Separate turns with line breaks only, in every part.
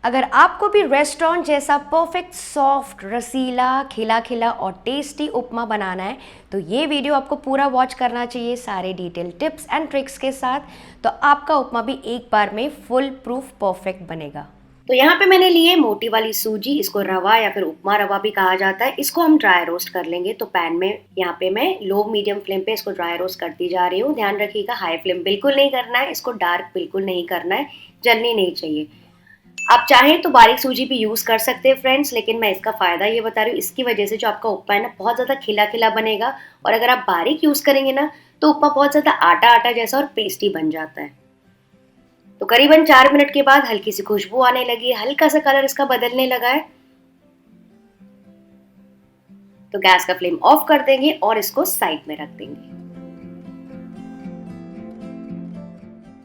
अगर आपको भी रेस्टोरेंट जैसा परफेक्ट सॉफ्ट रसीला खिला खिला और टेस्टी उपमा बनाना है तो ये वीडियो आपको पूरा वॉच करना चाहिए सारे डिटेल टिप्स एंड ट्रिक्स के साथ। तो आपका उपमा भी एक बार में फुल प्रूफ परफेक्ट बनेगा। तो यहाँ पे मैंने लिए मोटी वाली सूजी, इसको रवा या फिर उपमा रवा भी कहा जाता है। इसको हम ड्राई रोस्ट कर लेंगे। तो पैन में यहाँ पे मैं लो मीडियम फ्लेम पे इसको ड्राई रोस्ट करती जा रही हूँ। ध्यान रखिएगा हाई फ्लेम बिल्कुल नहीं करना है, इसको डार्क बिल्कुल नहीं करना है, जलनी नहीं चाहिए। आप चाहें तो बारीक सूजी भी यूज कर सकते हैं फ्रेंड्स, लेकिन मैं इसका फायदा ये बता रही हूँ, इसकी वजह से जो आपका उपमा है ना बहुत ज्यादा खिला खिला बनेगा। और अगर आप बारीक यूज करेंगे ना तो उपमा बहुत ज्यादा आटा आटा जैसा और पेस्टी बन जाता है। तो करीबन 4 मिनट के बाद हल्की सी खुशबू आने लगी है, हल्का सा कलर इसका बदलने लगा है। तो गैस का फ्लेम ऑफ कर देंगे और इसको साइड में रख देंगे।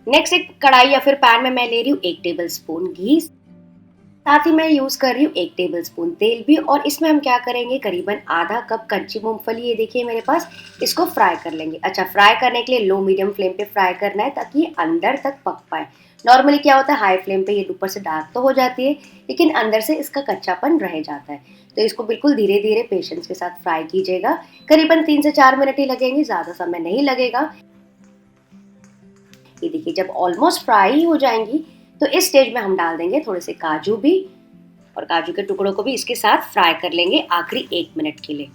नेक्स्ट एक कढ़ाई या फिर पैन में मैं ले रही हूँ 1 टेबल स्पून घी, साथ ही मैं यूज कर रही हूँ 1 टेबल स्पून तेल भी। और इसमें हम क्या करेंगे, करीबन आधा कप कच्ची मूंगफली, ये देखिए मेरे पास, इसको फ्राई कर लेंगे। अच्छा, फ्राई करने के लिए लो मीडियम फ्लेम पे फ्राई करना है ताकि ये अंदर तक पक पाए। नॉर्मली क्या होता है, हाई फ्लेम पे ये ऊपर से डार्क तो हो जाती है लेकिन अंदर से इसका कच्चापन रह जाता है। तो इसको बिल्कुल धीरे धीरे पेशेंस के साथ फ्राई कीजिएगा। करीबन 3 से 4 मिनट ही लगेंगे, ज्यादा समय नहीं लगेगा। ये देखिए जब ऑलमोस्ट फ्राई हो जाएंगी तो इस स्टेज में हम डाल देंगे थोड़े से काजू भी, और काजू के टुकड़ों को भी इसके साथ फ्राई कर लेंगे आखिरी 1 मिनट के लिए।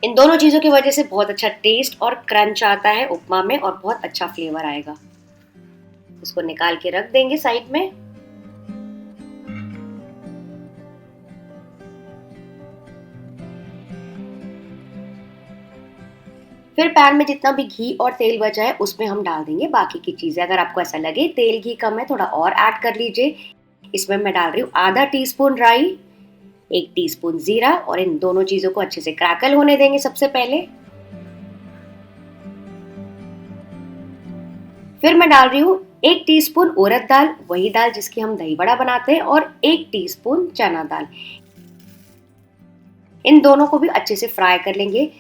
इन दोनों चीजों की वजह से बहुत अच्छा टेस्ट और क्रंच आता है उपमा में और बहुत अच्छा फ्लेवर आएगा। इसको निकाल के रख देंगे साइड में। फिर पैन में जितना भी घी और तेल बचा है उसमें हम डाल देंगे बाकी की चीजें। अगर आपको ऐसा लगे तेल घी कम है, थोड़ा और ऐड कर लीजिए। इसमें मैं डाल रही हूँ आधा टीस्पून राई, 1 टीस्पून जीरा, और इन दोनों चीजों को अच्छे से क्रैकल होने देंगे सबसे पहले। फिर मैं डाल रही हूँ 1 टीस्पून उड़द दाल, वही दाल जिसकी हम दही बड़ा बनाते हैं, और 1 टीस्पून चना दाल। इन दोनों को भी अच्छे से फ्राई कर लेंगे।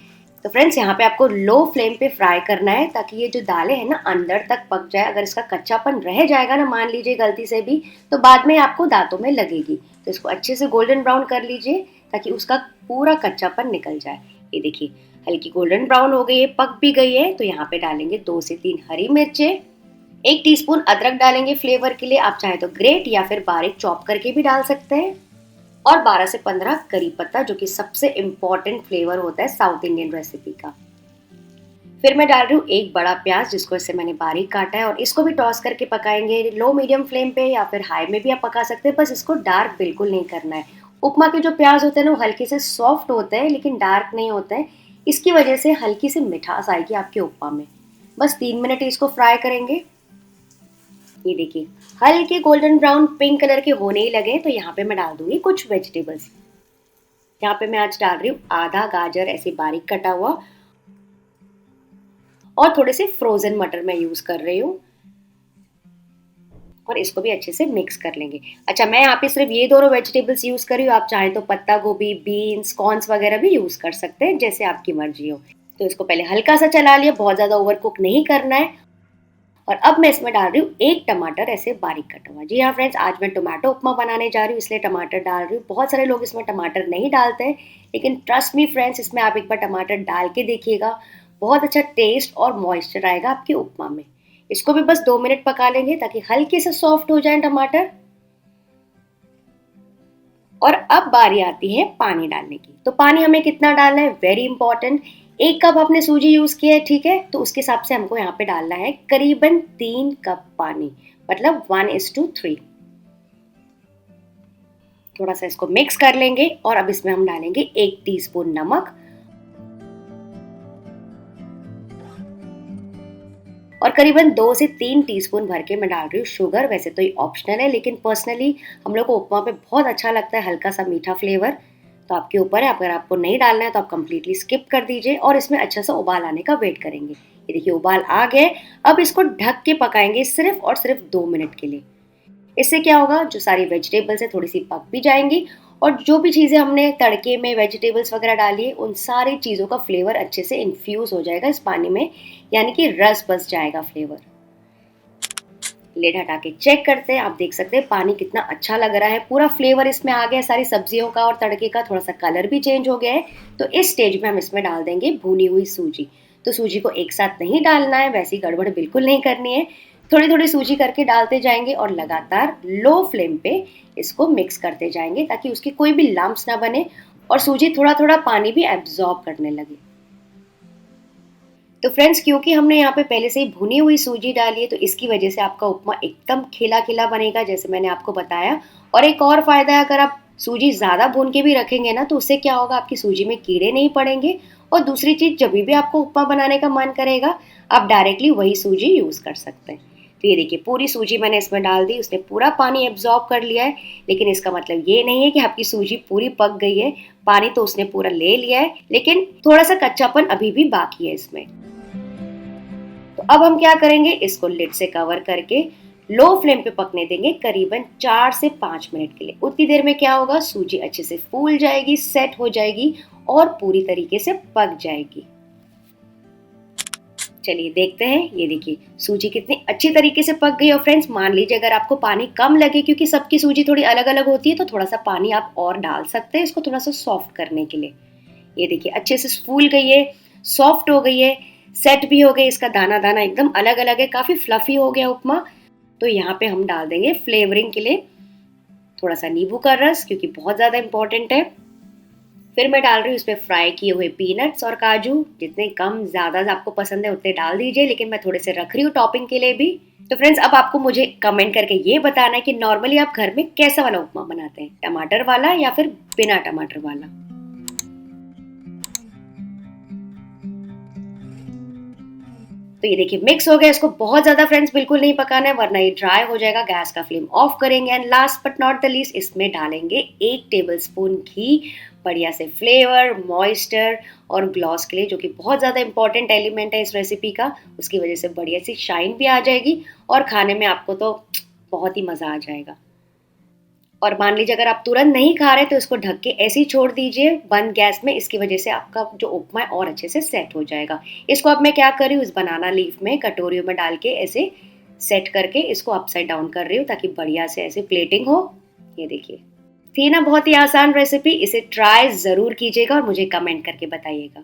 तो फ्रेंड्स यहाँ पे आपको लो फ्लेम पे फ्राई करना है ताकि ये जो दालें हैं ना अंदर तक पक जाए। अगर इसका कच्चापन रह जाएगा ना, मान लीजिए गलती से भी, तो बाद में आपको दांतों में लगेगी। तो इसको अच्छे से गोल्डन ब्राउन कर लीजिए ताकि उसका पूरा कच्चापन निकल जाए। ये देखिए हल्की गोल्डन ब्राउन हो गई है, पक भी गई है। तो यहाँ पे डालेंगे 2 से 3 हरी मिर्चें, 1 टीस्पून अदरक डालेंगे फ्लेवर के लिए। आप चाहे तो ग्रेट या फिर बारीक चॉप करके भी डाल सकते हैं, और 12 से 15 करी पत्ता, जो कि सबसे इम्पोर्टेंट फ्लेवर होता है साउथ इंडियन रेसिपी का। फिर मैं डाल रही हूँ 1 बड़ा प्याज, जिसको इससे मैंने बारीक काटा है, और इसको भी टॉस करके पकाएंगे लो मीडियम फ्लेम पे, या फिर हाई में भी आप पका सकते हैं। बस इसको डार्क बिल्कुल नहीं करना है। उपमा के जो प्याज होते हैं ना वो हल्के से सॉफ्ट होते हैं लेकिन डार्क नहीं होते हैं। इसकी वजह से हल्की सी मिठास आएगी आपके उपमा में। बस 3 मिनट इसको फ्राई करेंगे। ये देखिए हल्के गोल्डन ब्राउन पिंक कलर के होने ही लगे, तो यहाँ पे मैं डाल दूंगी कुछ वेजिटेबल्स। यहाँ पे मैं आज डाल रही हूँ आधा गाजर ऐसे बारीक कटा हुआ, और थोड़े से फ्रोजन मटर मैं यूज कर रही हूँ, और इसको भी अच्छे से मिक्स कर लेंगे। अच्छा, मैं यहाँ पे सिर्फ ये दोनों वेजिटेबल्स यूज कर रही हूँ। आप चाहें तो पत्ता गोभी, बीन्स, कॉर्न्स वगैरह भी यूज कर सकते हैं, जैसे आपकी मर्जी हो। तो इसको पहले हल्का सा चला लिया, बहुत ज्यादा ओवर कुक नहीं करना है। और अब मैं इसमें डाल रही हूँ 1 टमाटर ऐसे बारीक कटा हुआ। जी हाँ फ्रेंड्स, आज मैं टमाटो उपमा बनाने जा रही हूँ इसलिए टमाटर डाल रही हूँ। बहुत सारे लोग इसमें टमाटर नहीं डालते हैं, लेकिन ट्रस्ट मी फ्रेंड्स, इसमें आप एक बार टमाटर डाल के देखिएगा, बहुत अच्छा टेस्ट और मॉइस्चर आएगा आपके उपमा में। इसको भी बस 2 मिनट पका लेंगे ताकि हल्के से सॉफ्ट हो जाए टमाटर। और अब बारी आती है पानी डालने की। तो पानी हमें कितना डालना है, वेरी इंपॉर्टेंट। 1 कप आपने सूजी यूज किया है, ठीक है, तो उसके हिसाब से हमको यहाँ पे डालना है करीबन 3 कप पानी, मतलब 1:3। थोड़ा सा इसको मिक्स कर लेंगे, और अब इसमें हम डालेंगे 1 टीस्पून नमक, और करीबन 2 से 3 टीस्पून भर के मैं डाल रही हूँ शुगर। वैसे तो ये ऑप्शनल है, लेकिन पर्सनली हम लोग को उपमा पे बहुत अच्छा लगता है हल्का सा मीठा फ्लेवर। तो आपके ऊपर है, अगर आपको नहीं डालना है तो आप कंप्लीटली स्किप कर दीजिए, और इसमें अच्छा सा उबाल आने का वेट करेंगे। ये देखिए उबाल आ गए। अब इसको ढक के पकाएंगे सिर्फ और सिर्फ 2 मिनट के लिए। इससे क्या होगा, जो सारी वेजिटेबल्स है थोड़ी सी पक भी जाएंगी, और जो भी चीज़ें हमने तड़के में वेजिटेबल्स वगैरह डाली है उन सारी चीज़ों का फ्लेवर अच्छे से इन्फ्यूज़ हो जाएगा इस पानी में, यानी कि रस बस जाएगा फ्लेवर। लिड हटा के चेक करते हैं। आप देख सकते हैं पानी कितना अच्छा लग रहा है, पूरा फ्लेवर इसमें आ गया सारी सब्जियों का और तड़के का, थोड़ा सा कलर भी चेंज हो गया है। तो इस स्टेज में हम इसमें डाल देंगे भुनी हुई सूजी। तो सूजी को एक साथ नहीं डालना है, वैसी गड़बड़ बिल्कुल नहीं करनी है। थोड़ी थोड़ी सूजी करके डालते जाएंगे और लगातार लो फ्लेम पे इसको मिक्स करते जाएंगे ताकि उसकी कोई भी लम्प्स ना बने और सूजी थोड़ा थोड़ा पानी भी एब्जॉर्ब करने लगे। तो फ्रेंड्स, क्योंकि हमने यहाँ पे पहले से ही भुनी हुई सूजी डाली है तो इसकी वजह से आपका उपमा एकदम खिला खिला बनेगा, जैसे मैंने आपको बताया। और एक और फायदा है, अगर आप सूजी ज़्यादा भून के भी रखेंगे ना तो उससे क्या होगा, आपकी सूजी में कीड़े नहीं पड़ेंगे। और दूसरी चीज़, जब भी आपको उपमा बनाने का मन करेगा आप डायरेक्टली वही सूजी यूज़ कर सकते हैं। तो ये देखिए पूरी सूजी मैंने इसमें डाल दी, उसने पूरा पानी एब्जॉर्ब कर लिया है। लेकिन इसका मतलब ये नहीं है कि आपकी सूजी पूरी पक गई है, पानी तो उसने पूरा ले लिया है, लेकिन थोड़ा सा कच्चापन अभी भी बाकी है इसमें। तो अब हम क्या करेंगे, इसको लिड से कवर करके लो फ्लेम पे पकने देंगे करीबन 4 से 5 मिनट के लिए। उतनी देर में क्या होगा, सूजी अच्छे से फूल जाएगी, सेट हो जाएगी और पूरी तरीके से पक जाएगी। चलिए देखते हैं। ये देखिए सूजी कितनी अच्छी तरीके से पक गई। और फ्रेंड्स, मान लीजिए अगर आपको पानी कम लगे, क्योंकि सबकी सूजी थोड़ी अलग अलग होती है, तो थोड़ा सा पानी आप और डाल सकते हैं इसको थोड़ा सा सॉफ्ट करने के लिए। ये देखिए अच्छे से फूल गई है, सॉफ्ट हो गई है, सेट भी हो गई, इसका दाना दाना एकदम अलग अलग है, काफी फ्लफी हो गया उपमा। तो यहाँ पे हम डाल देंगे फ्लेवरिंग के लिए थोड़ा सा नींबू का रस, क्योंकि बहुत ज्यादा इंपॉर्टेंट है। फिर मैं डाल रही हूँ इसमें फ्राई किए हुए पीनट्स और काजू, जितने कम ज्यादा आपको पसंद है उतने डाल दीजिए, लेकिन मैं थोड़े से रख रही हूँ टॉपिंग के लिए भी। तो फ्रेंड्स, अब आपको मुझे कमेंट करके ये बताना है कि नॉर्मली आप घर में कैसा वाला उपमा बनाते हैं, टमाटर वाला या फिर बिना टमाटर वाला। तो ये देखिए मिक्स हो गया, इसको बहुत ज्यादा फ्रेंड्स बिल्कुल नहीं पकाना है वरना ये ड्राई हो जाएगा। गैस का फ्लेम ऑफ करेंगे and last but not the least इसमें डालेंगे 1 टेबलस्पून घी, बढ़िया से फ्लेवर, मॉइस्चर और ग्लॉस के लिए, जो कि बहुत ज़्यादा इंपॉर्टेंट एलिमेंट है इस रेसिपी का। उसकी वजह से बढ़िया सी शाइन भी आ जाएगी और खाने में आपको तो बहुत ही मज़ा आ जाएगा। और मान लीजिए अगर आप तुरंत नहीं खा रहे तो इसको ढक के ऐसे ही छोड़ दीजिए बंद गैस में, इसकी वजह से आपका जो उपमा है और अच्छे से सेट हो जाएगा। इसको अब मैं क्या कर रही हूँ, इस बनाना लीफ में कटोरियों में डाल के ऐसे सेट करके इसको अपसाइड डाउन कर रही हूँ ताकि बढ़िया से ऐसे प्लेटिंग हो। ये देखिए थी ना बहुत ही आसान रेसिपी, इसे ट्राई जरूर कीजिएगा और मुझे कमेंट करके बताइएगा।